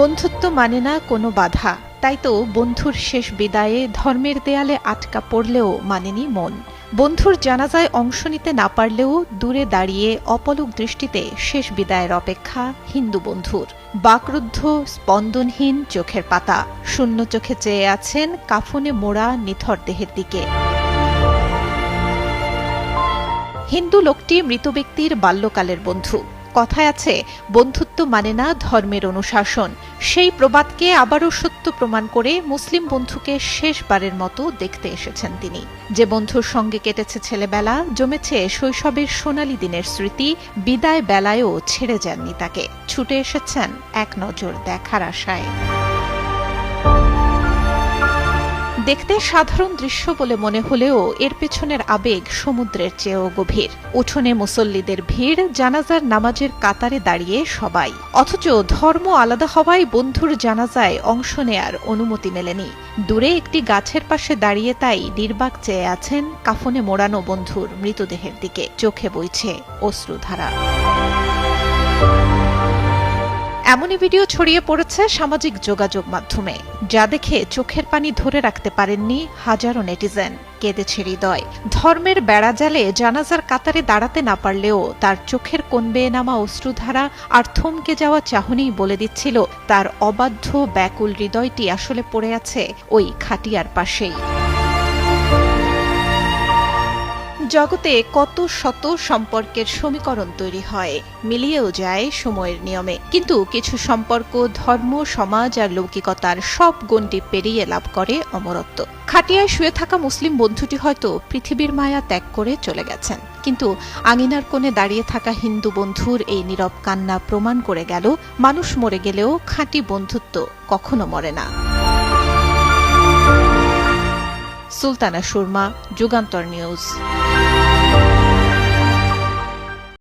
বন্ধুত্ব মানে না কোনো বাধা, তাই তো বন্ধুর শেষ বিদায়ে ধর্মের দেয়ালে আটকা পড়লেও মানেনি মন। বন্ধুর জানাজায় অংশ নিতে না পারলেও দূরে দাঁড়িয়ে অপলক দৃষ্টিতে শেষ বিদায়ের অপেক্ষা হিন্দু বন্ধুর। বাকরুদ্ধ স্পন্দনহীন চোখের পাতা, শূন্য চোখে চেয়ে আছেন কাফনে মোড়া নিথর দেহের দিকে। হিন্দু লোকটি মৃত ব্যক্তির বাল্যকালের বন্ধু। কথায় আছে, বন্ধুত্ব মানে না ধর্মের অনুশাসন। সেই প্রবাদকে আবারও সত্য প্রমাণ করে মুসলিম বন্ধুকে শেষবারের মতো দেখতে এসেছেন তিনি। যে বন্ধুর সঙ্গে কেটেছে ছেলেবেলা, জমেছে শৈশবের সোনালী দিনের স্মৃতি, বিদায় বেলায়ও ছেড়ে যাননি তাকে, ছুটে এসেছেন এক নজর দেখার আশায়। দেখতে সাধারণ দৃশ্য বলে মনে হলেও এর পেছনের আবেগ সমুদ্রের চেয়েও গভীর। উঠোনে মুসল্লিদের ভিড়, জানাজার নামাজের কাতারে দাঁড়িয়ে সবাই, অথচ ধর্ম আলাদা হওয়ায় বন্ধুর জানাজায় অংশ নেয়ার অনুমতি মেলেনি। দূরে একটি গাছের পাশে দাঁড়িয়ে তাই নির্বাক চেয়ে আছেন কাফনে মোড়ানো বন্ধুর মৃতদেহের দিকে, চোখে বইছে অশ্রুধারা। এমনই ভিডিও ছড়িয়ে পড়েছে সামাজিক যোগাযোগ মাধ্যমে, যা দেখে চোখের পানি ধরে রাখতে পারেননি হাজারো নেটিজেন। কেঁদেছে হৃদয়। ধর্মের বেড়াজালে জানাজার কাতারে দাঁড়াতে না পারলেও তার চোখের কোণ বেয়ে নামা অশ্রুধারা আর থমকে যাওয়া চাহনিই বলে দিচ্ছিল তার অবাধ্য ব্যাকুল হৃদয়টি আসলে পড়ে আছে ওই খাটিয়ার পাশেই। জগতে কত শত সম্পর্কের সমীকরণ তৈরি হয়, মিলিয়েও যায় সময়ের নিয়মে, কিন্তু কিছু সম্পর্ক ধর্ম, সমাজ আর লৌকিকতার সব গণ্ডি পেরিয়ে লাভ করে অমরত্ব। খাটিয়ায় শুয়ে থাকা মুসলিম বন্ধুটি হয়তো পৃথিবীর মায়া ত্যাগ করে চলে গেছেন, কিন্তু আঙিনার কোণে দাঁড়িয়ে থাকা হিন্দু বন্ধুর এই নীরব কান্না প্রমাণ করে গেল, মানুষ মরে গেলেও খাঁটি বন্ধুত্ব কখনো মরে না। সুলতানা সুরমা, যুগান্তর নিউজ।